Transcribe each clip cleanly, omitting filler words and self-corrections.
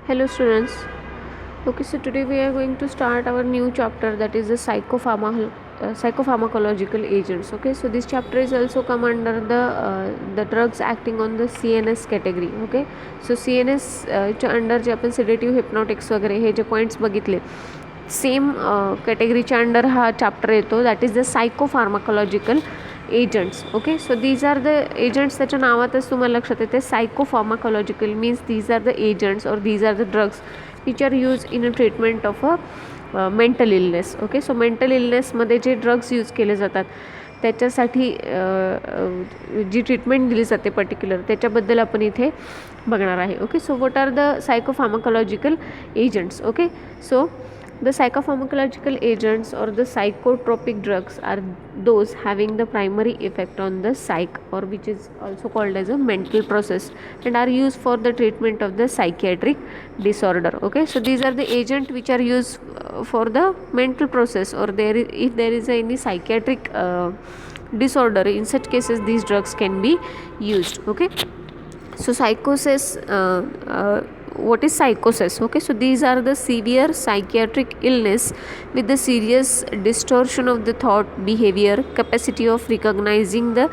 Hello students. Okay, so today we are going to start our new chapter, that is the psychopharmacological agents. Okay, so this chapter is also come under the drugs acting on the CNS category. Okay, so CNS च्या under जे आपण sedative hypnotics वगैरे हे जे points बघितले same कॅटेगरीच्या under हा chapter येतो, that is the psychopharmacological agents. Okay, so these are the agents. त्याच्या नावातच तुम्हाला लक्षात येते psychopharmacological means these are the agents और these are the drugs which are use in a treatment of a mental illness. Okay, so mental इलनेसमध्ये जे drugs use केले जातात त्याच्यासाठी जी ट्रीटमेंट दिली जाते पर्टिक्युलर त्याच्याबद्दल आपण इथे बघणार आहे. Okay, so what are the psychopharmacological agents. Okay, so the psychopharmacological agents or the psychotropic drugs are those having the primary effect on the psyche, or which is also called as a mental process, and are used for the treatment of the psychiatric disorder. Okay, so these are the agent which are used for the mental process, or if there is any psychiatric disorder, in such cases these drugs can be used. Okay, so psychosis, what is psychosis? Okay, so these are the severe psychiatric illness with the serious distortion of the thought, behavior, capacity of recognizing the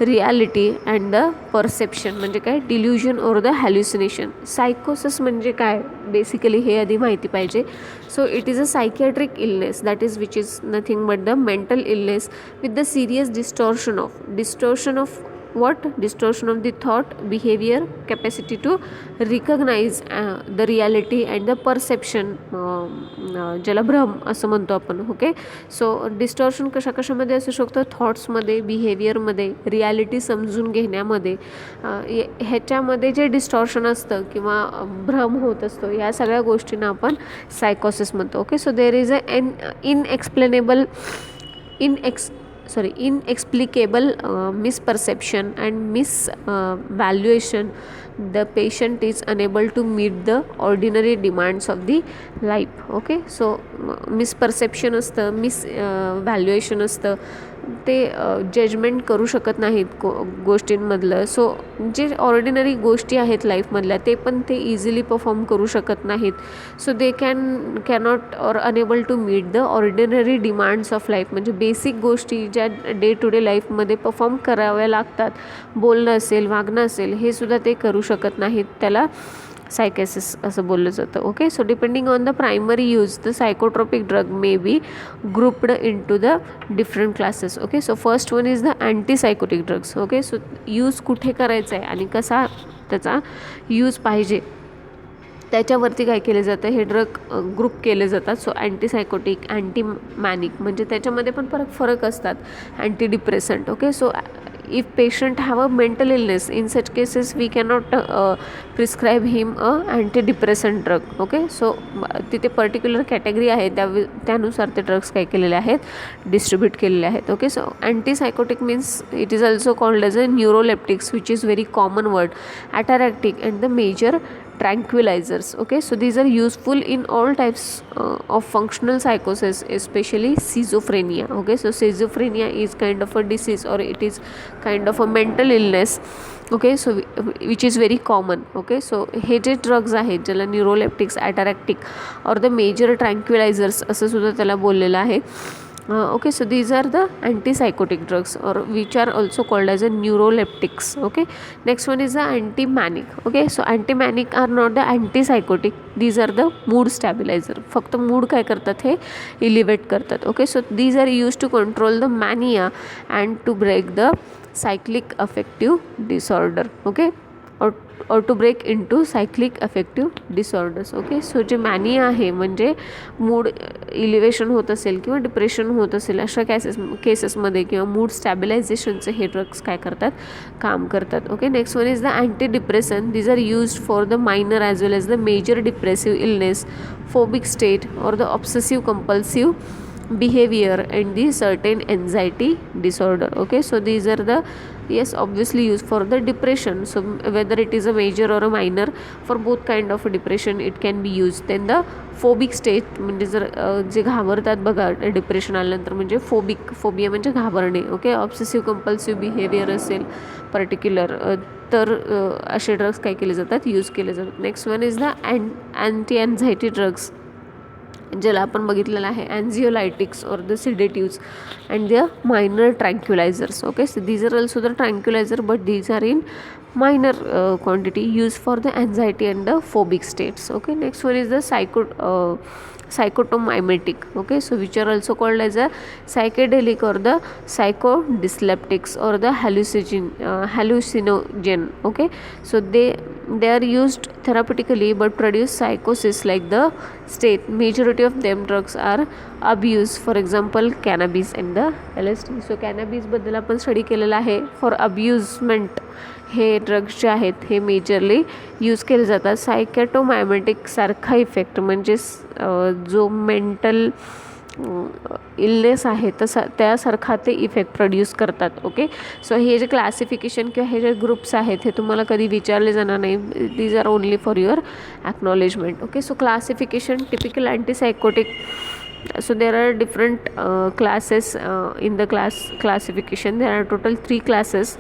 reality and the perception. म्हणजे काय, delusion or the hallucination. Psychosis म्हणजे काय basically हे आधी माहिती पाहिजे. So it is a psychiatric illness, that is which is nothing but the mental illness with the serious distortion of what? Distortion of the thought, behavior, capacity to recognize the reality and the perception, ज्याला भ्रम असं म्हणतो आपण. Okay, so distortion कशामध्ये असू शकतं? थॉट्समध्ये, बिहेवियरमध्ये, reality समजून घेण्यामध्ये, ह्याच्यामध्ये जे डिस्टॉर्शन असतं किंवा भ्रम होत असतो या सगळ्या गोष्टींना आपण सायकोसिस म्हणतो. Okay, so there is an inexplicable misperception and misvaluation. The patient is unable to meet the ordinary demands of the life. Okay, so misperception असतं, misvaluation असतं, ते जजमेंट करू शकत नाहीत गोष्टींमधलं. सो जे ऑर्डिनरी गोष्टी आहेत लाईफमधल्या ते पण ते इझिली परफॉर्म करू शकत नाहीत. So they cannot or unable to meet the ordinary demands of life. म्हणजे बेसिक गोष्टी ज्या डे टू डे लाईफमध्ये परफॉर्म कराव्या लागतात, बोलणं असेल, वागणं असेल, हे सुद्धा ते करू शकत नाहीत. त्याला सायकोसिस असं बोललं जातं. Okay, so depending on the primary use the psychotropic drug may be grouped in to the different classes. Okay, so first one is the antipsychotic drugs. Okay, so use कुठे करायचा आहे आणि कसा त्याचा यूज पाहिजे त्याच्यावरती काय केलं जातं, हे ड्रग ग्रुप केले जातात. सो अँटीसायकोटिक, अँटी मॅनिक म्हणजे त्याच्यामध्ये पण फरक असतात. Antidepressant. Okay, so if patient have a mental illness, in such cases we cannot prescribe him a antidepressant drug. Okay, so तिथे पर्टिक्युलर कॅटेगरी आहे त्यानुसार ते ड्रग्स काय केलेले आहेत, डिस्ट्रीब्यूट केलेले आहेत. Okay, so antipsychotic means it is also called as a neuroleptics which is very common word, ataractic and the major tranquilizers. Okay, so these are useful in all types of functional psychosis, especially schizophrenia. Okay, so schizophrenia is kind of a disease, or it is kind of a mental illness. Okay, so which is very common. Okay, so हे जे drugs आहेत ज्याला neuroleptics, अटॅरॅक्टिक और the major ट्रँक्विलायझर्स असं सुद्धा त्याला बोललेलं आहे. Okay, so these are the antipsychotic drugs, or which are also called as a neuroleptics. Okay, next one is the anti-manic. Okay, so anti-manic are not the antipsychotic, these are the mood stabilizer. फक्त mood काय करतात, हे इलिव्हेट करतात. Okay, so these are used to control the mania and to break the cyclic affective disorder. Okay, or to break into cyclic affective disorders. Okay, so जे मॅनिया आहे म्हणजे mood elevation होत असेल किंवा डिप्रेशन होत असेल अशा केसेसमध्ये किंवा मूड स्टॅबिलायझेशनचे हे ड्रग्स काय करतात, काम करतात. Okay, next one is the anti depression. These are used for the minor as well as the major depressive illness, phobic state और the obsessive compulsive behavior and the certain anxiety disorder. Okay, so these are the yes, obviously used for the depression. So whether it is a major or a minor, for both kind of depression it can be used. Then the phobic state म्हणजे जर जे घाबरतात बघा depression आल्यानंतर, म्हणजे phobia म्हणजे घाबरणे. Okay, obsessive compulsive behaviour असेल पर्टिक्युलर, तर असे ड्रग्स काय केले जातात, यूज केले जातात. Next one is the anti anxiety drugs, ज्याला आपण बघितलेलं आहे anxiolytics or the sedatives and the minor tranquilizers. Okay, so these are also the tranquilizer but these are in minor quantity used for the anxiety and the phobic states. Okay, next one is the psychotomimetic. Okay, so which are also called as a psychedelic or the psychodysliptics or the hallucinogen. Okay, so they are used therapeutically but produce psychosis like the state. Majority of them drugs are abused, for example cannabis and the LSD. so cannabis बद्दल आपण study केलेला आहे. For अब्युजमेंट हे drugs जे आहेत हे majorly use केले जातात. सायकॅटोमायमेटिक सारखा इफेक्ट म्हणजे जो मेंटल इलनेस आहे तसा त्यासारखा ते इफेक्ट प्रोड्यूस करतात. ओके, सो हे जे क्लासिफिकेशन किंवा हे जे ग्रुप्स आहेत हे तुम्हाला कधी विचारले जाणार नाही. These are only for your acknowledgement. Okay, so classification typical antipsychotic. So there are different classes in the classification. There are total 3 classes.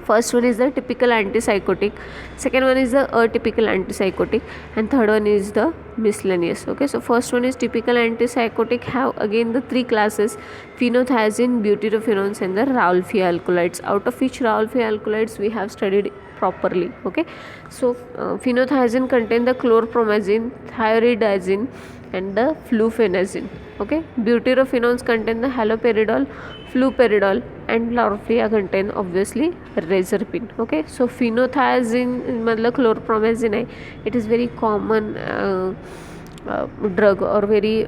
First one is the typical antipsychotic, second one is the atypical antipsychotic, and third one is the miscellaneous. Okay, so first one is typical antipsychotic, have again the 3 classes: phenothiazine, butyrophenones, and the Ralphie alkaloids, out of which Ralphie alkaloids we have studied properly. Okay, so phenothiazine contain the chlorpromazine, thioridazine, and the flufenazine. Okay, butyrophenones contain the haloperidol, fluperidol, and Ralphie contain obviously rezerpine. Okay, so phenothiazine मतलब chlorpromazine आहे, it is very common drug और very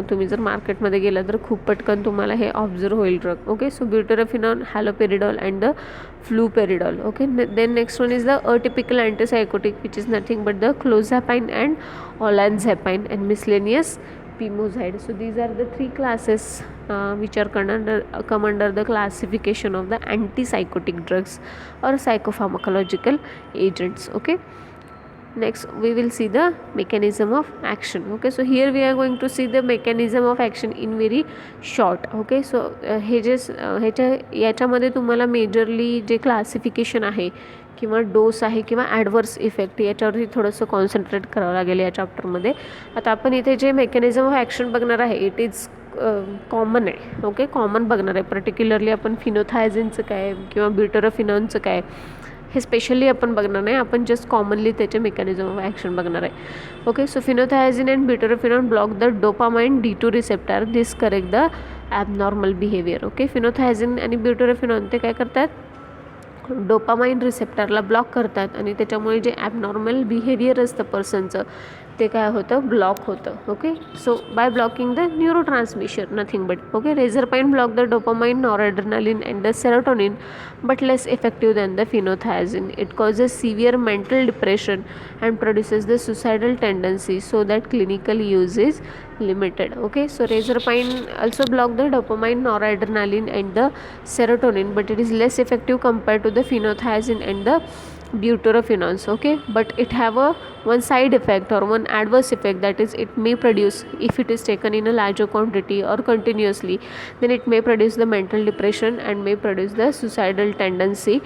तुम्ही जर मार्केटमध्ये गेला तर खूप पटकन तुम्हाला हे ऑब्झर्व होईल drug. Okay, so butyrophenone, haloperidol and the fluperidol. Okay, then next one is the atypical antipsychotic which is nothing but the clozapine and olanzapine and miscellaneous pimozide. So these are the 3 classes which are come under the classification of the antipsychotic drugs or psychopharmacological agents. Okay, next we will see the mechanism of action. Okay, so here we are going to see the mechanism of action in very short. Okay, so हे जे याच्यामध्ये तुम्हाला majorly जे classification आहे किंवा dose आहे किंवा adverse effect याच्यावरती थोडंसं कॉन्सन्ट्रेट करावं लागेल या चॅप्टरमध्ये. आता आपण इथे जे मेकॅनिझम ऑफ ॲक्शन बघणार आहे इट इज कॉमन आहे. ओके, कॉमन बघणार आहे. पर्टिक्युलरली आपण फिनोथायझिनचं काय किंवा ब्युटेरोफिनॉनचं काय हे स्पेशली आपण बघणार नाही, आपण जस्ट कॉमनली त्याचे मेकॅनिझम ऑफ ॲक्शन बघणार आहे. Okay, so phenothiazine and butyrophenone block the dopamine D2 receptor, this correct the abnormal behaviour. Okay, phenothiazine आणि ब्युटेरोफिनॉन ते काय करतात, डोपामाइन रिसेप्टरला ब्लॉक करतात आणि त्याच्यामुळे जे ॲबनॉर्मल बिहेवियर असतं पर्सनचं ते काय होतं, ब्लॉक होतं. Okay, so by blocking the neurotransmission nothing but. Okay, reserpine block the dopamine, noradrenaline and the serotonin but less effective than the phenothiazine. It causes severe mental depression and produces the suicidal tendency, so that clinical use is limited. Okay, so rezerpine also block the dopamine, noradrenaline and the serotonin, but it is less effective compared to the phenothiazine and the butyrophenones. Okay, but it have a one side effect or one adverse effect, that is it may produce, if it is taken in a larger quantity or continuously, then it may produce the mental depression and may produce the suicidal tendency,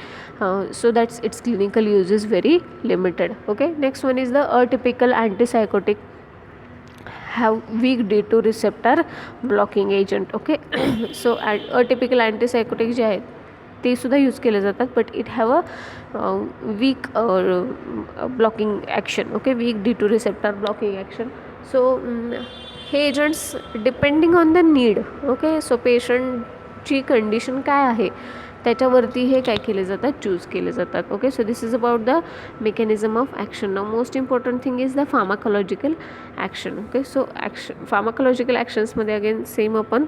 so that its clinical use is very limited. Okay, next one is the atypical antipsychotic, have weak D2 receptor blocking agent. Okay, so atypical antipsychotic जे आहेत ते सुद्धा use केले जातात but it have a weak blocking action. Okay, weak D2 receptor blocking action. So हे agents depending on the need. Okay, so पेशंटची condition काय आहे त्याच्यावरती हे काय केले जातात, चूज केले जातात. Okay, so this is about the mechanism of action. Now most important thing is the pharmacological action. Okay, so pharmacological ॲक्शन्समध्ये अगेन सेम आपण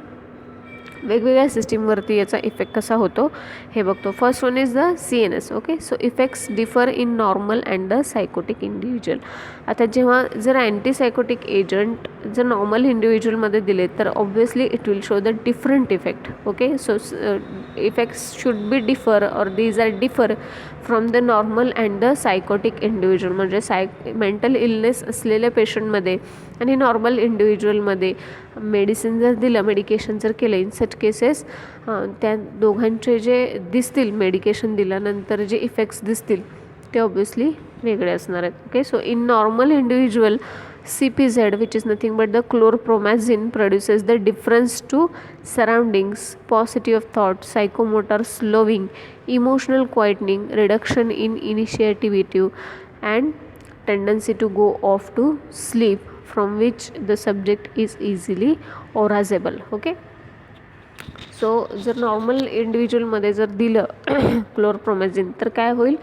वेगवेगळ्या सिस्टीमवरती याचा इफेक्ट कसा होतो हे बघतो. First one is the CNS. Okay, so effects differ in normal and the psychotic individual. आता जेव्हा जर अँटीसायकोटिक एजंट जर नॉर्मल इंडिव्हिज्युअलमध्ये दिले तर obviously it will show the different effect. Okay, so effects should be differ or these are differ from the normal and the psychotic individual. म्हणजे mental illness असलेल्या पेशंटमध्ये आणि नॉर्मल इंडिव्हिज्युअलमध्ये मेडिसिन जर दिलं, मेडिकेशन जर केलं, इन सच केसेस त्या दोघांचे जे दिसतील मेडिकेशन दिल्यानंतर जे इफेक्ट्स दिसतील ते ऑब्वियसली वेगळे असणार आहेत. Okay, so in normal individual CPZ, which is nothing but the chlorpromazine, produces the difference to surroundings, paucity of thought, psychomotor slowing, emotional quietening, reduction in initiativity, and tendency to go off to sleep, from which the subject is easily arousable. Okay, so जर normal इंडिव्हिज्युअलमध्ये जर दिलं chlorpromazine तर काय होईल,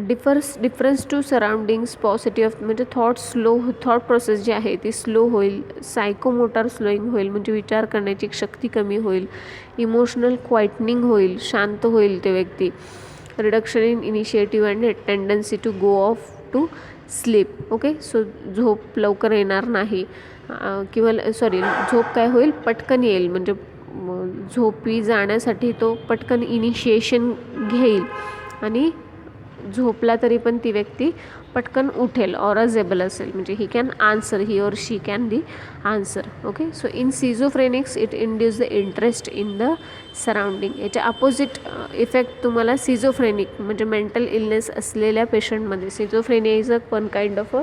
difference to surroundings, positive of म्हणजे thought process जी आहे ती स्लो होईल, सायकोमोटर स्लोईंग होईल म्हणजे विचार करण्याची शक्ती कमी होईल, इमोशनल क्वाइटनिंग होईल, शांत होईल ते व्यक्ती, reduction in initiative and tendency to go off to sleep. Okay, so झोप लवकर येणार नाही किंवा झोप काय होईल, पटकन येईल म्हणजे झोपी जाण्यासाठी तो पटकन इनिशिएशन घेईल आणि झोपला तरी पण ती व्यक्ती पटकन उठेल, ऑराजेबल असेल म्हणजे he or she can the answer. Okay, so in schizophrenics it induce the interest in the surrounding. याच्या अपोजिट इफेक्ट तुम्हाला सिझोफ्रेनिक म्हणजे मेंटल इलनेस असलेल्या पेशंटमध्ये, schizophrenia is a one kind of a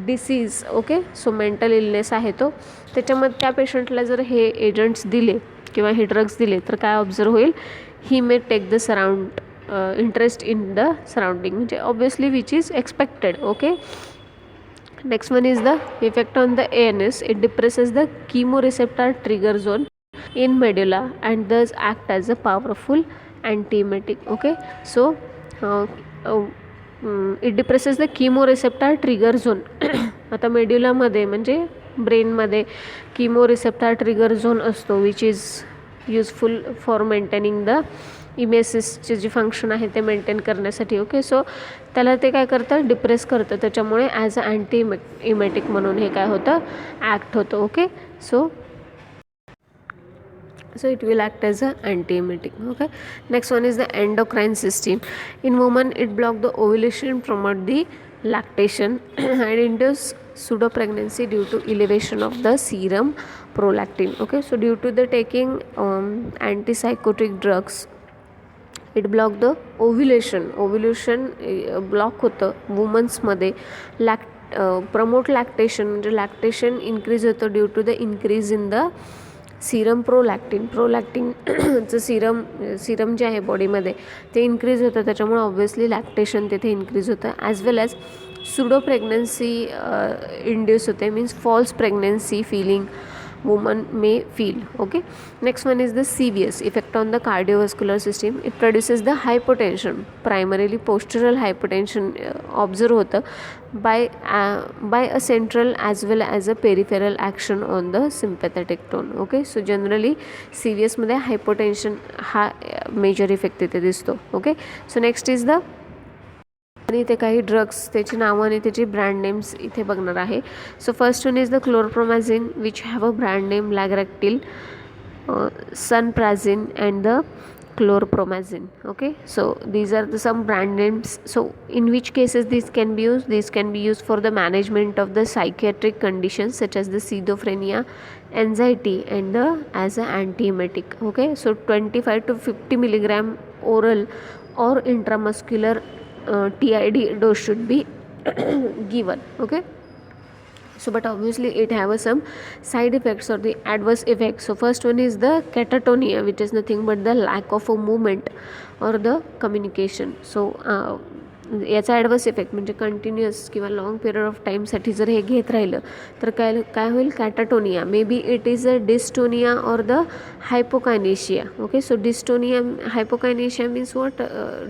disease. Okay, so mental illness आहे तो, त्याच्यामध्ये त्या पेशंटला जर हे एजंट्स दिले किंवा हे ड्रग्स दिले तर काय ऑब्झर्व होईल, he may take the interest in the surrounding म्हणजे obviously which is expected. Okay, next one is the effect on the ANS. It depresses the chemoreceptor trigger zone in medulla and thus act as a powerful antiemetic. Okay, so it depresses the chemoreceptor trigger zone. आता मेड्युलामध्ये म्हणजे ब्रेनमध्ये chemoreceptor trigger zone असतो which is useful for maintaining the इमेसिसचे जे function आहे ते maintain करण्यासाठी. ओके, सो त्याला ते काय करतं, डिप्रेस करतं, त्याच्यामुळे ॲज अ अँटी इमेटिक म्हणून हे काय होतं, ॲक्ट होतं. Okay, so it will act as a antiemetic. Okay, next one is the endocrine system. In women it block the ovulation, promote the lactation and induce pseudo pregnancy due to elevation of the serum prolactin. Okay, so due to the taking antipsychotic drugs it block the ovulation block होतं वुमन्समध्ये. Promote lactation म्हणजे lactation increase होतं due to the increase in the serum प्रोलॅक्टिनचं serum जे आहे बॉडीमध्ये ते increase होतं, त्याच्यामुळे ऑब्व्हियसली लॅक्टेशन तिथे इन्क्रीज होतं. As well as pseudo pregnancy induce होते, means false pregnancy feeling woman may feel. Okay, next one is the CVS, effect on the cardiovascular system. It produces the hypotension, primarily postural hypotension observe होतं by a central as well as a peripheral action on the sympathetic tone. Okay, so generally CVS मध्ये hypotension हा major effect इथे दिसतो. Okay, so next is the आणि ते काही drugs त्याची नावं आणि त्याची ब्रँड नेम्स इथे बघणार आहे. So first one is the chlorpromazine which have a brand name Largactil, Sunprazin and the chlorpromazine. Okay, so these are some brand names. So in which cases these can be used? These can be used for the management of the psychiatric conditions such as the schizophrenia, anxiety and as an antiemetic. Okay, so 25 to 50 milligram oral or intramuscular TID dose should be given. Okay, so but obviously it have some side effects or the adverse effects. So first one is the catatonia, which is nothing but the lack of a movement or the communication. So याचा adverse effect म्हणजे continuous किंवा long period of टाईमसाठी जर हे घेत राहिलं तर काय होईल, catatonia. May be it is a dystonia or the hypokinesia. Okay, so dystonia hypokinesia means what,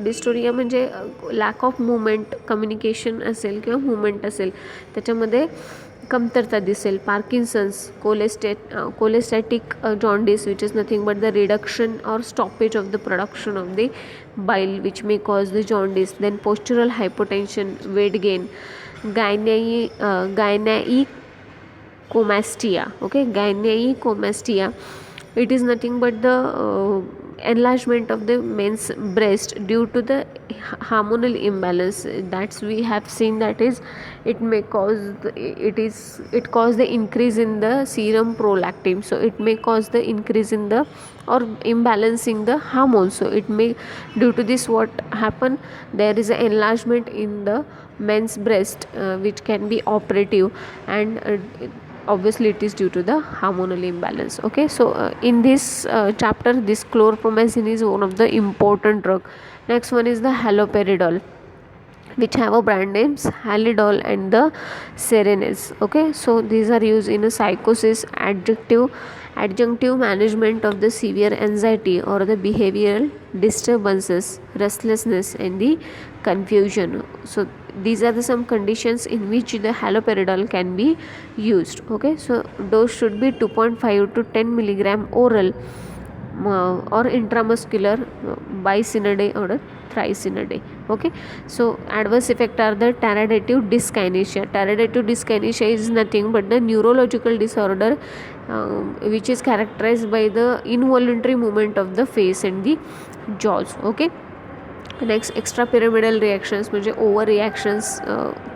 dystonia म्हणजे लॅक ऑफ मुवमेंट, कम्युनिकेशन असेल किंवा मुवमेंट असेल त्याच्यामध्ये कमतरता दिसेल. Parkinson's, cholestatic jaundice which is nothing but the reduction or stoppage of the production of the bile which may cause the jaundice. Then postural hypotension, weight gain, gynecomastia. Okay, gynecomastia, it is nothing but the enlargement of the men's breast due to the hormonal imbalance. That's we have seen, that is, it may cause it cause the increase in the serum prolactin, so it may cause the increase in the or imbalancing the hormones. So it may, due to this, what happen, there is an enlargement in the men's breast, which can be operative, and obviously it is due to the hormonal imbalance. Okay, so in this chapter, this chlorpromazine is one of the important drug. Next one is the haloperidol, which have a brand names Halidol and the Serenase. Okay, so these are used in a psychosis, adjunctive management of the severe anxiety or the behavioral disturbances, restlessness, and the confusion. So these are the some conditions in which the haloperidol can be used. Okay, so dose should be 2.5 to 10 milligram oral or intramuscular, twice in a day or thrice in a day. Okay, so adverse effect are the tardive dyskinesia. Tardive dyskinesia is nothing but the neurological disorder which is characterized by the involuntary movement of the face and the jaws. Okay, next, extrapyramidal reactions म्हणजे over reactions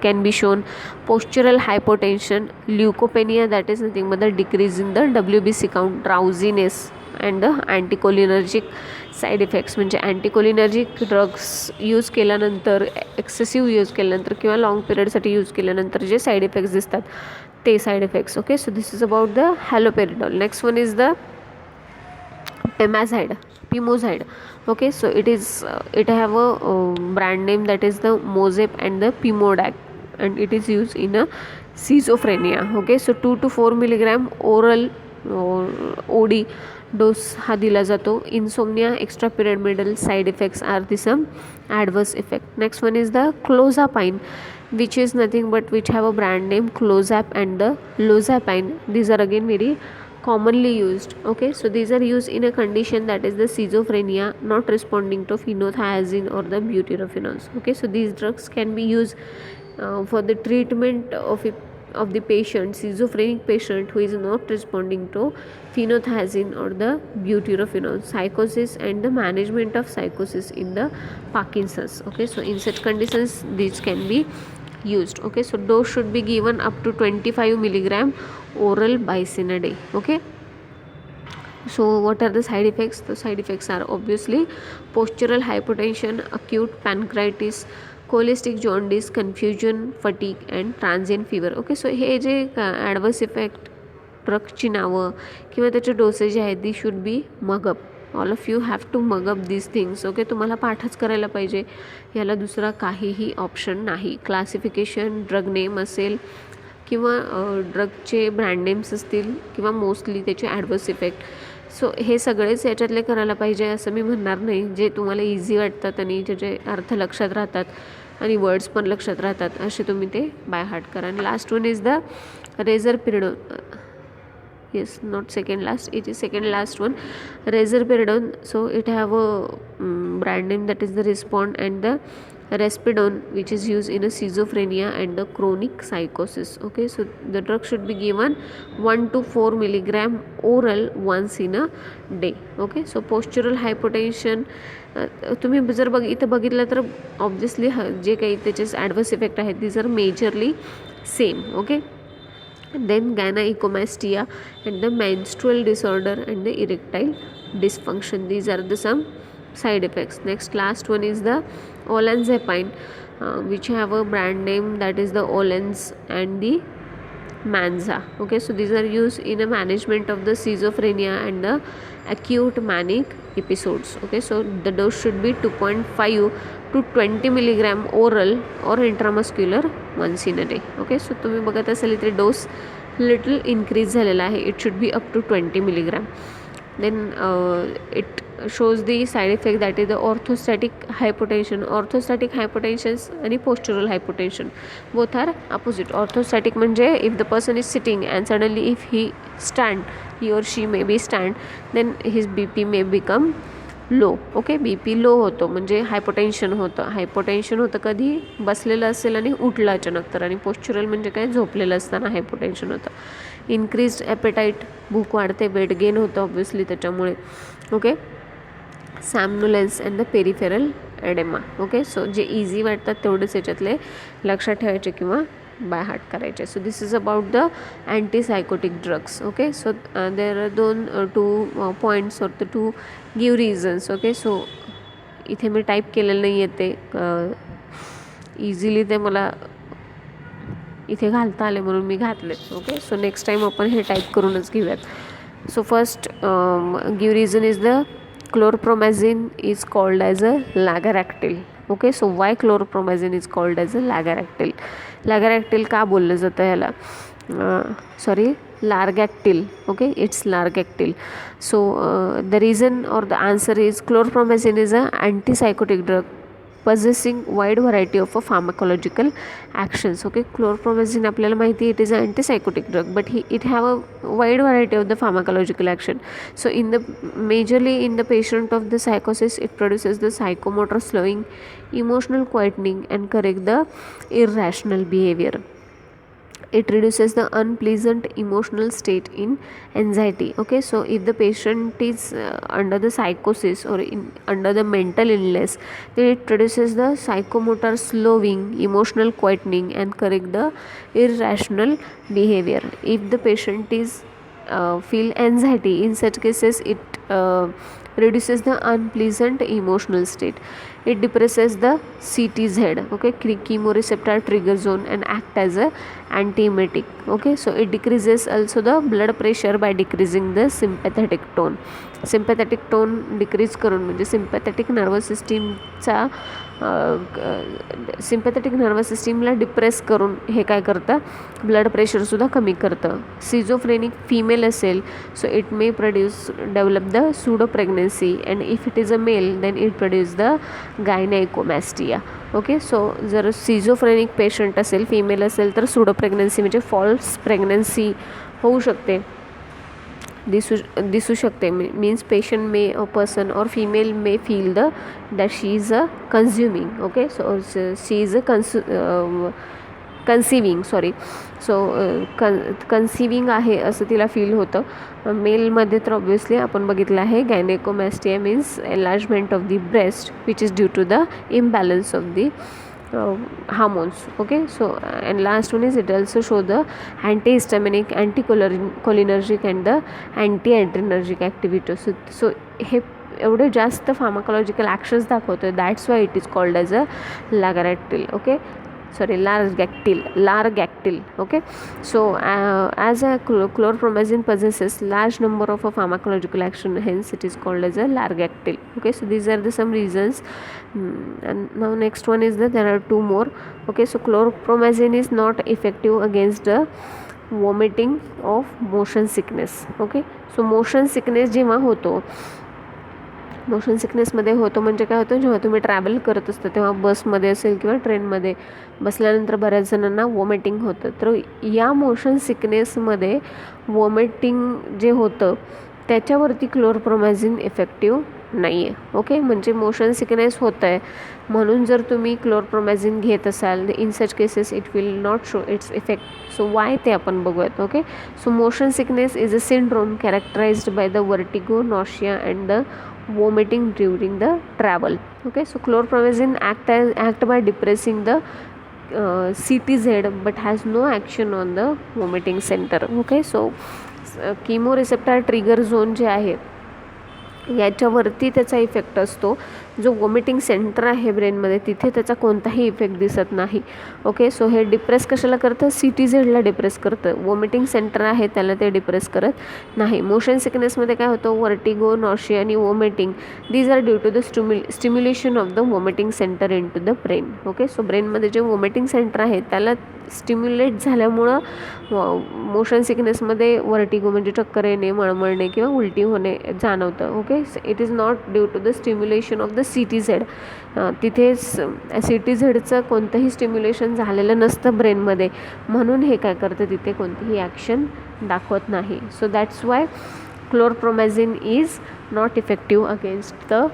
can be shown. Postural hypotension, leukopenia, that is nothing but the decrease in the WBC count, drowsiness and the anticholinergic side effects. म्हणजे anticholinergic drugs use केल्यानंतर, excessive use केल्यानंतर किंवा long पिरियडसाठी use केल्यानंतर जे side effects दिसतात ते side effects. Okay, so this is about the haloperidol. Next one is the pimozide. Okay, so it have a brand name, that is the Mozep and the Pimodac, and it is used in a schizophrenia. Okay, so 2 to 4 milligram oral OD dose हा दिला जातो. Insomnia, extrapyramidal side effects are the some adverse effect. Next one is the clozapine, which is nothing but which have a brand name Clozap and the Lozapine. These are again very commonly used. Okay, so these are used in a condition, that is the schizophrenia not responding to phenothiazine or the butyrophenols. Okay, so these drugs can be used for the treatment of the patient, schizophrenic patient who is not responding to phenothiazine or the butyrophenols. Psychosis and the management of psychosis in the Parkinson's. Okay, so in such conditions these can be used. Okay, so dose should be given up to 25 milligram oral twice in a day. Okay, so what are the side effects? The side effects are obviously postural hypotension, acute pancreatitis, cholesterol jaundice, confusion, fatigue and transient fever. Okay, so हे जे adverse effect ड्रगची नावं किंवा त्याचे dosage आहेत, दी should be mug up. All of you have to mug up this things. Okay, तुम्हाला पाठच करायला पाहिजे, याला दुसरा काहीही ऑप्शन नाही. क्लासिफिकेशन, ड्रग नेम असेल किंवा ड्रगचे ब्रँड नेम्स असतील किंवा मोस्टली त्याचे ॲडवर्स इफेक्ट, सो हे सगळेच याच्यातले करायला पाहिजे असं मी म्हणणार नाही. जे तुम्हाला इझी वाटतात आणि ज्याचे अर्थ लक्षात राहतात आणि वर्ड्स पण लक्षात राहतात असे तुम्ही ते बाय हार्ट करा. आणि last one is the risperidone. yes, not second last, it is second last one, Reserpidone. So it have a brand name, that is the Respond, and the Respidone, which is used in a schizophrenia and the chronic psychosis. Okay, so the drug should be given 1 to 4 milligram oral once in a day. Okay, so postural hypotension, तुम्ही जर इथं बघितलं तर obviously जे काही त्याचे adverse effect आहेत these are majorly same. Okay, then gynecomastia and the menstrual disorder and the erectile dysfunction, these are the some side effects. Next, last one is the olanzapine, which have a brand name, that is the Olens and the Manza. Okay, so these are used in a management of the schizophrenia and the acute manic episodes. Okay, so the dose should be 2.5 to 20 milligram oral or intramuscular once in a day. Okay, so तुम्ही बघत असाल इथे dose little increase झालेला आहे. It should be up to 20 milligram. Then it shows the side effect, that is the orthostatic hypotension. Orthostatic hypotension आणि postural hypotension both are opposite. Orthostatic म्हणजे if the person is sitting and suddenly if he or she may be stand, then his BP may become low. Okay, B P low होतो म्हणजे hypotension होतं. Hypotension होतं कधी, बसलेलं असेल आणि उठलं अचानक तर. आणि पोस्चरल म्हणजे काय, झोपलेलं असताना हायपोटेन्शन होतं. इन्क्रीज्ड ॲपेटाईट, भूक वाढते, वेट गेन होतं ऑब्व्हियसली त्याच्यामुळे. Okay, somnolence and the peripheral oedema. Okay, so जे इझी वाटतात तेवढेच याच्यातले लक्षात ठेवायचे किंवा बाय हार्ट करायचे. So this is about the antipsychotic drugs. Okay, so there are two points or the to give reasons. Okay, so इथे मी टाईप केलेलं नाही आहे ते, इझिली ते मला इथे घालता आले म्हणून मी घातले. ओके, सो नेक्स्ट टाईम आपण हे टाईप करूनच घेऊयात. So first give reason is the chlorpromazine is called as a lageractyl. Okay, so why chlorpromazine is called as a lageractyl? Lageractyl का बोललं जातं ह्याला, sorry, largactyl. Okay, it's largactyl. So the reason or the answer is chlorpromazine is a antipsychotic drug possessing wide variety of pharmacological actions. Okay, chlorpromazine आपल्याला माहिती, it is an antipsychotic drug, but it have a wide variety of the pharmacological action. So majorly in the patient of the psychosis, it produces the psychomotor slowing, emotional quietening and correct the irrational behavior. It reduces the unpleasant emotional state in anxiety. Okay, so if the patient is under the psychosis or under the mental illness, then it produces the psychomotor slowing, emotional quietening and correct the irrational behavior. If the patient is feel anxiety, in such cases it reduces the unpleasant emotional state. It depresses the CTZ, okay, chemoreceptor trigger zone, and act as a antiemetic. Okay, so it decreases also the blood pressure by decreasing the sympathetic tone. Sympathetic tone decrease करून म्हणजे sympathetic nervous सिस्टीमचा sympathetic nervous सिस्टीमला depress करून हे काय करतं, blood प्रेशरसुद्धा कमी करतं. सिझोफ्रेनिक फिमेल असेल, so it may develop the pseudo pregnancy, and if it is a male then it produce the gynaecomastia. Okay, so जर सिझोफ्रेनिक पेशंट असेल, फिमेल असेल, तर सुडो प्रेग्नन्सी म्हणजे फॉल्स प्रेग्नन्सी होऊ शकते, दिसू शकते. Means patient may a person or female may feel that she is a consuming. Okay, so she is a conceiving, sorry, so conceiving आहे असं तिला फील होतं. मेलमध्ये तर ऑब्व्हियसली आपण बघितलं आहे gynaecomastia means enlargement of the breast which is due to the imbalance of the hormones. Okay, so and last one is it also show the antihistaminic, anticholinergic and the anti-adrenergic activity. So हे एवढे जास्त pharmacological actions दाखवतो. That's why it is called as a Largactil. Okay, sorry, largactyl. Okay, so as a chlorpromazine possesses large number of a pharmacological action, hence it is called as a largactyl. Okay, so these are the some reasons. And now next one is that there are two more. Okay, so chlorpromazine is not effective against the vomiting of motion sickness. Okay, so motion sickness जेव्हा होतो, motion सिकनेसमध्ये होतो म्हणजे काय होतं, जेव्हा तुम्ही travel करत असता तेव्हा बसमध्ये असेल किंवा ट्रेनमध्ये बसल्यानंतर बऱ्याच जणांना वॉमिटिंग होतं. तर या मोशन सिकनेसमध्ये वॉमिटिंग जे होतं त्याच्यावरती क्लोरप्रोमॅझिन इफेक्टिव्ह नाही आहे. ओके, म्हणजे मोशन सिकनेस होतं आहे म्हणून जर तुम्ही क्लोरप्रोमॅझिन घेत असाल, in such cases it will not show its effect. So Y ते आपण बघूयात. Okay, so motion sickness is a syndrome कॅरेक्टराइज्ड by the vertigo, nausea and the vomiting during the travel. Okay, so chlorpromazine act by depressing the CTZ but has no action on the vomiting center. Okay, so chemoreceptor trigger zone जे आहे याच्यावरती त्याचा effect असतो. जो vomiting centre आहे ब्रेनमध्ये तिथे त्याचा कोणताही इफेक्ट दिसत नाही. ओके, सो हे डिप्रेस कशाला करतं, CTZला डिप्रेस करतं. वॉमिटिंग सेंटर आहे त्याला ते डिप्रेस करत नाही. मोशन सिकनेसमध्ये काय होतं, वर्टिगो, नॉशिया आणि vomiting these are due to the stimulation of the vomiting centre in to the brain. Okay, so ब्रेनमध्ये जे वॉमिटिंग सेंटर आहे त्याला स्टिम्युलेट झाल्यामुळं मोशन सिकनेसमध्ये वर्टिगो म्हणजे चक्कर येणे, मळमळणे किंवा उलटी होणे जाणवतं. Okay, it is not due to the stimulation of the CTZ. तिथेच CTZचं कोणतंही स्टिम्युलेशन झालेलं नसतं ब्रेनमध्ये म्हणून हे काय करतं, तिथे कोणतीही ॲक्शन दाखवत नाही. So that's why Chlorpromazine is not effective against the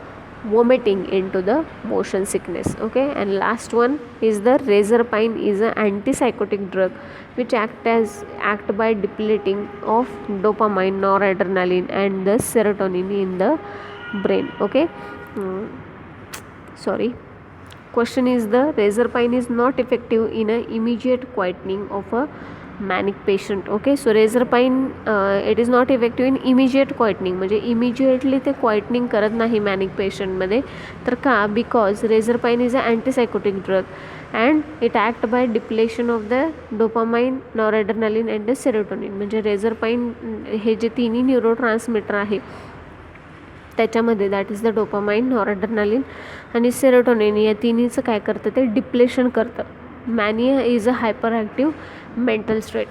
vomiting into the motion sickness. Okay, and last one is the razorpine is an antipsychotic drug which act by depleting of dopamine, noradrenaline and the serotonin in the brain. Okay, sorry, question is the razorpine is not effective in a immediate quietening of a manic patient. Okay, so razorpine it is not effective in immediate quietening, म्हणजे immediately ते quietening करत नाही मॅनिक पेशंटमध्ये. तर का? Because razorpine is an antipsychotic drug and it act by depletion of the dopamine, noradrenaline and the serotonin. म्हणजे razorpine हे जे तिन्ही न्यूरोट्रान्समीटर आहे त्याच्यामध्ये that is the dopamine, noradrenaline आणि सेरोटोनिन या तिन्हीचं काय करतं ते डिप्लेशन करतं. Mania is a hyper active mental state.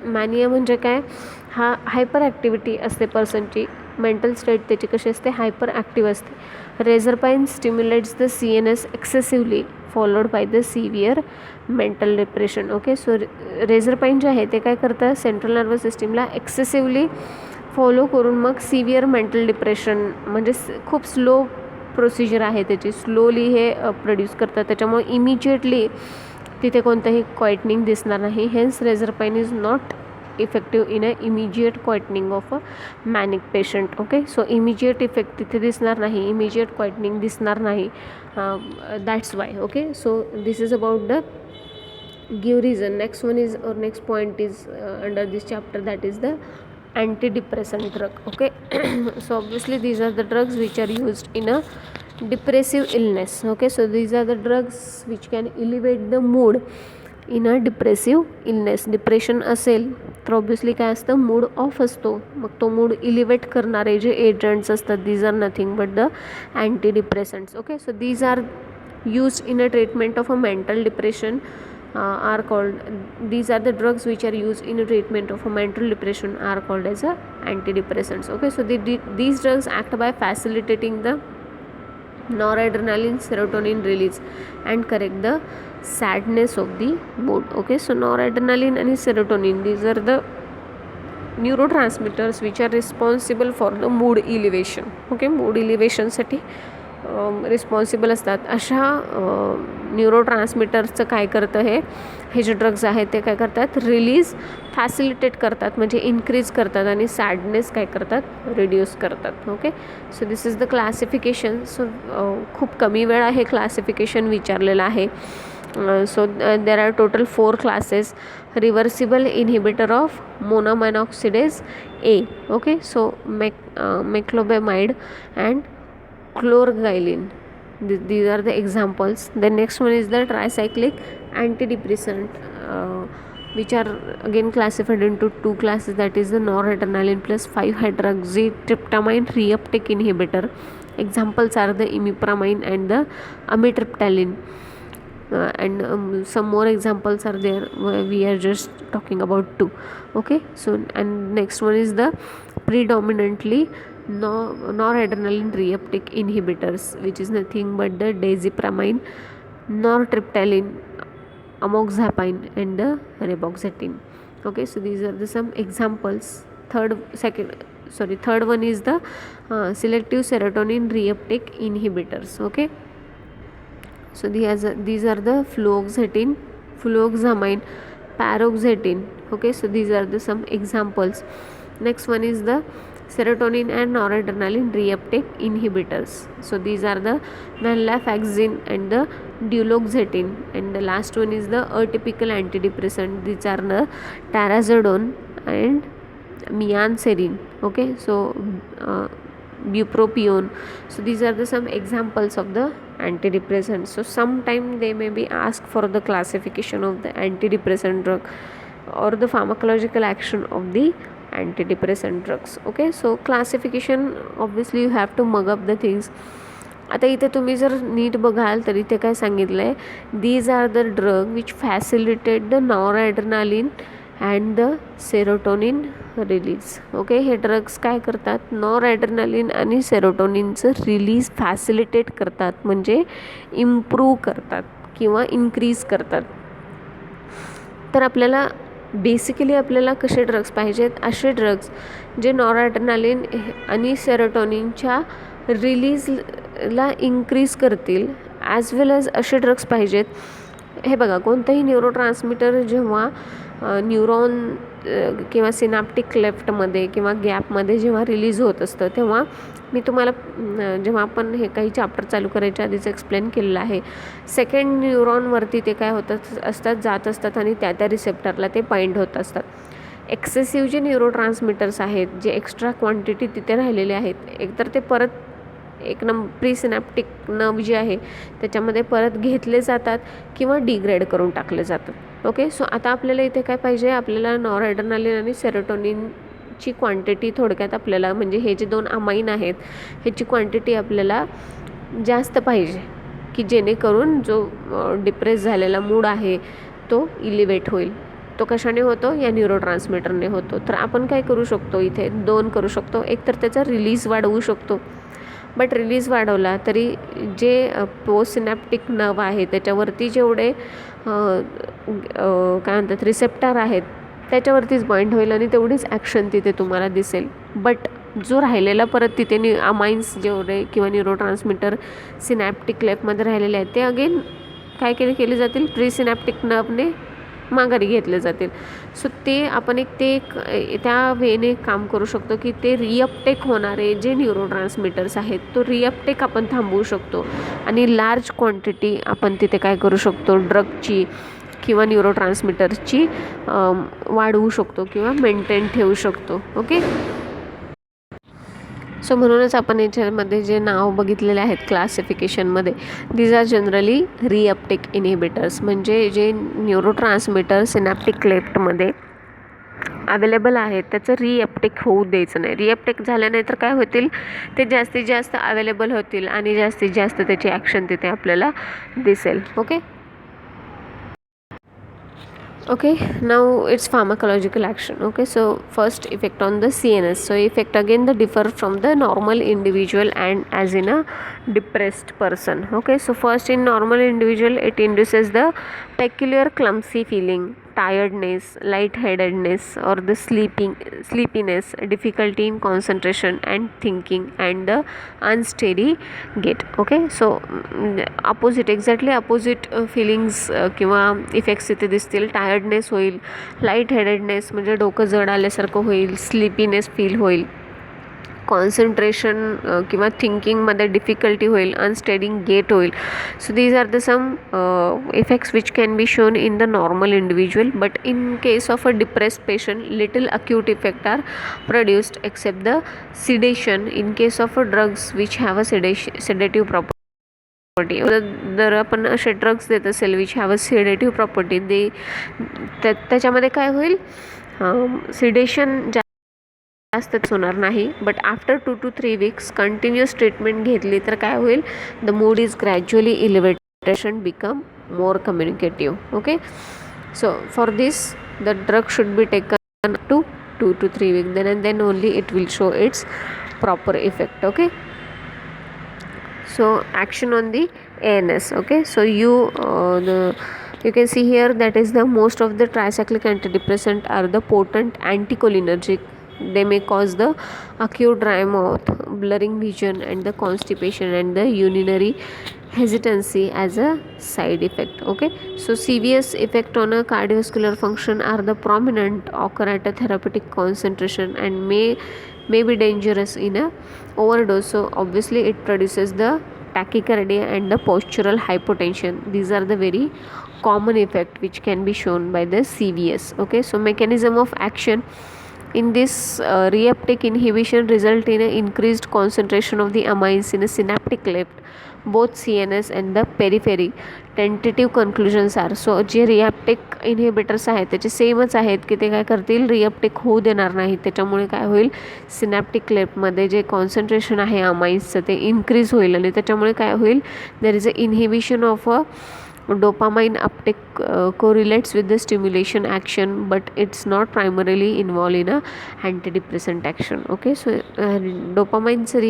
Mania म्हणजे काय? हा हायपर ॲक्टिव्हिटी असते पर्सनची, मेंटल स्टेट त्याची कशी असते? हायपर ॲक्टिव्ह असते. Reserpine stimulates the CNS excessively followed by the severe mental depression. Okay, so reserpine जे आहे ते काय करतं? सेंट्रल नर्वस सिस्टीमला एक्सेसिवली फॉलो करून मग सिव्हिअर मेंटल डिप्रेशन म्हणजे खूप स्लो प्रोसिजर आहे त्याची, स्लोली हे प्रोड्यूस करतात. त्याच्यामुळे इमिजिएटली तिथे कोणतंही क्वाइटनिंग दिसणार नाही. Hence reserpine is not effective in a immediate quietening of a manic patient. Okay, so immediate effect तिथे दिसणार नाही, इमिजिएट क्वाइटनिंग दिसणार नाही. That's why. Okay, so this is about the give reason. Next one is or next point is under this chapter, that is the antidepressant drug. Okay, so obviously these are the drugs which are used in a depressive illness. Okay, so these are the drugs which can elevate the mood in a depressive illness. Depression असेल तर obviously काय असतं? Mood off असतो. मग तो mood इलिव्हेट करणारे जे agents असतात these are nothing but the antidepressants. Okay, so these are used in a treatment of a mental depression are called, these are the drugs which are used in a treatment of a mental depression are called as a antidepressants. Okay, so these drugs act by facilitating the noradrenaline serotonin release and correct the sadness of the mood. Okay, so noradrenaline and serotonin, these are the neurotransmitters which are responsible for the mood elevation. Okay, mood elevation साठी responsible असतात. अशा न्यूरोट्रान्समीटरचं काय करतं हे जे drugs आहेत ते काय करतात? रिलीज फॅसिलिटेट करतात, म्हणजे इन्क्रीज करतात आणि सॅडनेस काय करतात? रिड्यूस करतात. Okay, so this is the classification. So खूप कमी वेळा हे क्लासिफिकेशन विचारलेलं आहे. So there are total 4 classes. Reversible inhibitor of monoamine oxidase A. Okay, so moclobemide and chlorgyline, these are the examples. The next one is the tricyclic antidepressant which are again classified into 2 classes, that is the noradrenaline plus 5-hydroxytryptamine reuptake inhibitor. Examples are the imipramine and the amitriptyline. And some more examples are there, we are just talking about 2. Okay, so and next one is the predominantly noradrenaline reuptake inhibitors, which is nothing but the diazepamine, nortriptyline, amoxapine and the reboxetine. Okay, so these are the some examples. Third one is the selective serotonin reuptake inhibitors. Okay, so these are the fluoxetine, fluoxamine, paroxetine. Okay, so these are the some examples. Next one is the serotonin and noradrenaline reuptake inhibitors. So these are the venlafaxine and the duloxetine. And the last one is the atypical antidepressant. These are the trazodone and mianserin. Okay, so bupropion. So these are the some examples of the antidepressants. So sometime they may be asked for the classification of the antidepressant drug or the pharmacological action of the antidepressant drugs. Okay, so classification, obviously you have to mug up the things. आता इथे तुम्ही जर नीट बघाल तर इथे काय सांगितलं आहे? These are the drug which facilitate the noradrenaline and the serotonin release. Okay, हे ड्रग्स काय करतात? नॉरएड्रेनालिन आणि सेरोटोनिनचं रिलीज फॅसिलिटेट करतात, म्हणजे इम्प्रूव्ह करतात किंवा इन्क्रीज करतात. तर आपल्याला बेसिकली आपल्याला कसे ड्रग्स पाहिजेत, असे ड्रग्स जे नॉरॲड्रेनालिन आणि सेरोटोनिनच्या रिलीजला इन्क्रीज करतील, ॲज वेल ॲज असे ड्रग्स पाहिजेत. हे बघा, कोणतंही न्यूरोट्रान्समीटर जेव्हा न्यूरॉन किंवा सिनॅप्टिक क्लेफ्टमध्ये किंवा गॅपमध्ये जेव्हा रिलीज होत असतं, तेव्हा मी तुम्हाला जेव्हा आपण हे काही चॅप्टर चालू करायच्या आधीच एक्सप्लेन केलेलं आहे, सेकंड न्यूरॉनवरती ते काय होत असतात, जात असतात आणि त्या रिसेप्टरला ते बाइंड होत असतात. एक्सेसिव्ह जे न्यूरोट्रान्समीटर्स आहेत, जे एक्स्ट्रा क्वांटिटी तिथे राहिलेले आहेत, एकतर ते परत प्री सिनॅप्टिक नर्व जे आहे त्याच्यामध्ये परत घेतले जातात किंवा डिग्रेड करून टाकले जातात. ओके, सो आता आपल्याला इथे काय पाहिजे, आपल्याला नॉरॲड्रेनालिन आणि सेरोटोनिनची क्वांटिटी थोडक्यात आपल्याला, म्हणजे हे जे 2 अमाइन आहेत ह्याची क्वांटिटी आपल्याला जास्त पाहिजे, की जेणेकरून जो डिप्रेस झालेला मूड आहे तो इलिव्हेट होईल. तो कशाने होतो, या न्यूरोट्रान्समीटरने होतो. तर आपण काय करू शकतो, इथे 2 करू शकतो. एक तर त्याचा रिलीज वाढवू शकतो, बट रिलीज वाढवला तरी जे पोस्ट सिनॅप्टिक नर्व आहे त्याच्यावरती जेवढे काय म्हणतात रिसेप्टर आहेत त्याच्यावरतीच बाइंड होईल आणि तेवढीच ॲक्शन तिथे तुम्हाला दिसेल. बट जो राहिलेला परत तिथे अमाइन्स जेवढे किंवा न्यूरोट्रान्समीटर सिनॅप्टिक क्लेफ्टमध्ये राहिलेले आहेत ते अगेन काय केले जातील, प्री सिनॅप्टिक नर्वने माघारी घेतले जातील. सो ते आपण त्या वेने काम करू शकतो की ते रिअपटेक होणारे जे न्यूरोट्रान्समीटर्स आहेत तो रिअपटेक आपण थांबवू शकतो आणि लार्ज क्वांटिटी आपण तिथे काय करू शकतो, ड्रगची किंवा न्यूरोट्रान्समीटरची वाढवू शकतो किंवा मेंटेन ठेवू शकतो. ओके, सो म्हणूनच आपण याच्यामध्ये जे नाव बघितलेले आहेत क्लासिफिकेशनमध्ये, दीज आर जनरली रिअपटेक इनहिबिटर्स, म्हणजे जे न्यूरोट्रान्समीटर सिनॅप्टिक क्लेफ्टमध्ये अवेलेबल आहेत त्याचं रिअपटेक होऊ द्यायचं नाही. रिअपटेक झाल्याने तर काय होतील, ते जास्तीत जास्त अवेलेबल होतील आणि जास्तीत जास्त त्याची ॲक्शन तिथे आपल्याला दिसेल. Okay, now it's pharmacological action. Okay, so first effect on the CNS. So effect again the differ from the normal individual and as in a depressed person. Okay, so first in normal individual it induces the peculiar clumsy feeling, tiredness, lightheadedness or the sleepiness, difficulty in concentration and thinking and the unsteady gait. Okay, so exactly opposite feelings किंवा effects इथे दिसतील. Tiredness होईल, light headedness म्हणजे डोकं जड आल्यासारखं होईल, sleepiness feel होईल, कॉन्सन्ट्रेशन किंवा थिंकिंगमध्ये डिफिकल्टी होईल, अनस्टेडिंग गेट होईल. So these are the some effects which can be shown in the normal individual, but in case of a depressed patient little acute effect are produced except the sedation in case of drugs which have a sedative property. जर आपण असे drugs देत असेल which have a sedative property, त्याच्यामध्ये काय होईल, sedation जास्तच होणार नाही. But after 2 to 3 weeks continuous treatment घेतली तर काय होईल, the mood is gradually elevated, become more communicative. Okay, so for this the drug should be taken to 2 to 3 weeks, then only it will show its proper effect. Okay, so action on the ANS. Okay, so you can see here that is the most of the tricyclic antidepressant are the potent anticholinergic. They may cause the acute dry mouth, blurring vision and the constipation and the urinary hesitancy as a side effect. Okay, so serious effect on a cardiovascular function are the prominent, occur at a therapeutic concentration and may be dangerous in a overdose. So obviously it produces the tachycardia and the postural hypotension. These are the very common effect which can be shown by the CVS. Okay, so mechanism of action in this reuptake inhibition result in a increased concentration of the amines in a synaptic cleft, both CNS and the periphery. Tentative conclusions are, so जे रिअपटेक inhibitors आहेत त्याचे सेमच आहेत की ते काय करतील, रिअपटेक होऊ देणार नाही. त्याच्यामुळे काय होईल, सिनॅप्टिक क्लेफ्टमध्ये जे कॉन्सन्ट्रेशन आहे अमाइन्सचं ते इन्क्रीज होईल आणि त्याच्यामुळे काय होईल, there is a inhibition of a dopamine uptake correlates with the stimulation action, but it's not primarily involved in a antidepressant action. Okay, so dopamineचं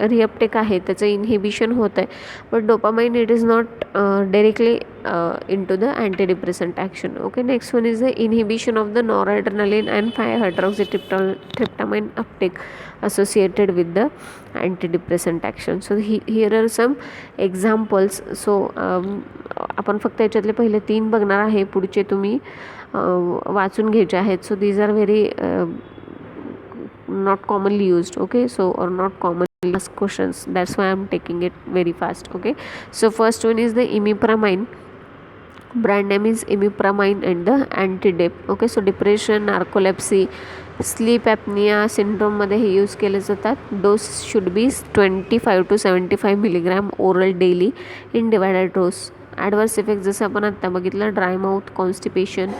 reuptake आहे त्याचं इनहिबिशन होत आहे, but dopamine it is not directly into the antidepressant action. Okay, next one is the inhibition of the noradrenaline and 5-hydroxytryptamine uptake associated with the antidepressant action. So here are some examples. So आपण फक्त याच्यातले पहिले 3 बघणार आहे, पुढचे तुम्ही वाचून घ्यायचे आहेत. So these are very not commonly used, okay, so or not commonly asked questions, that's why I'm taking it very fast. Okay, so first one is the imipramine. Brand name is imipramine and the anti-dep. Okay, so depression, narcolepsy, sleep apnea syndrome मध्ये हे use केले जातात. Dose should be 25 to 75 milligram oral daily in divided dose. Adverse effect जसं आपण आत्ता बघितलं, dry mouth, constipation,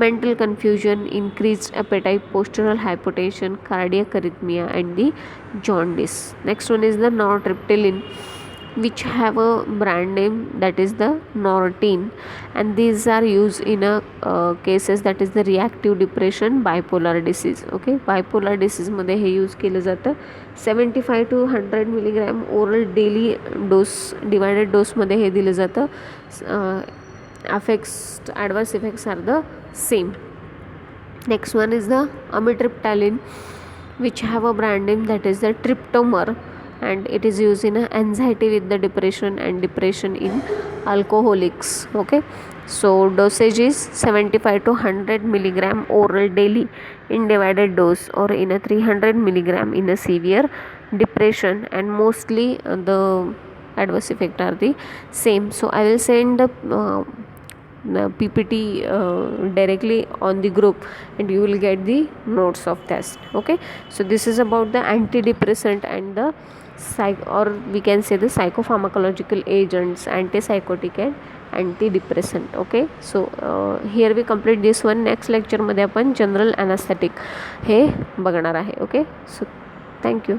mental confusion, increased appetite, postural hypotension, cardiac arrhythmia and the jaundice. Next one is the nortriptyline, which have a brand name that is the Nortine, and these are used in a cases that is the reactive depression, bipolar disease. Okay, bipolar disease मध्ये हे use केलं जातं. 75 to 100 milligram oral daily dose, divided dose मध्ये हे दिलं जातं. Adverse effects are the same. Next one is the amitriptyline, which have a brand name that is the Triptomer, and it is used in anxiety with the depression and depression in alcoholics. Okay, so dosage is 75 to 100 milligram oral daily in divided dose, or in a 300 milligram in a severe depression, and mostly the adverse effect are the same. So I will send the PPT directly on the group, and you will get the notes of test. Okay, so this is about the antidepressant and the or we can say the psychopharmacological agents, antipsychotic and antidepressant. Okay, so here we complete this one. Next lecture मध्ये आपण general अॅनास्थेटिक हे बघणार आहे. Okay, so thank you.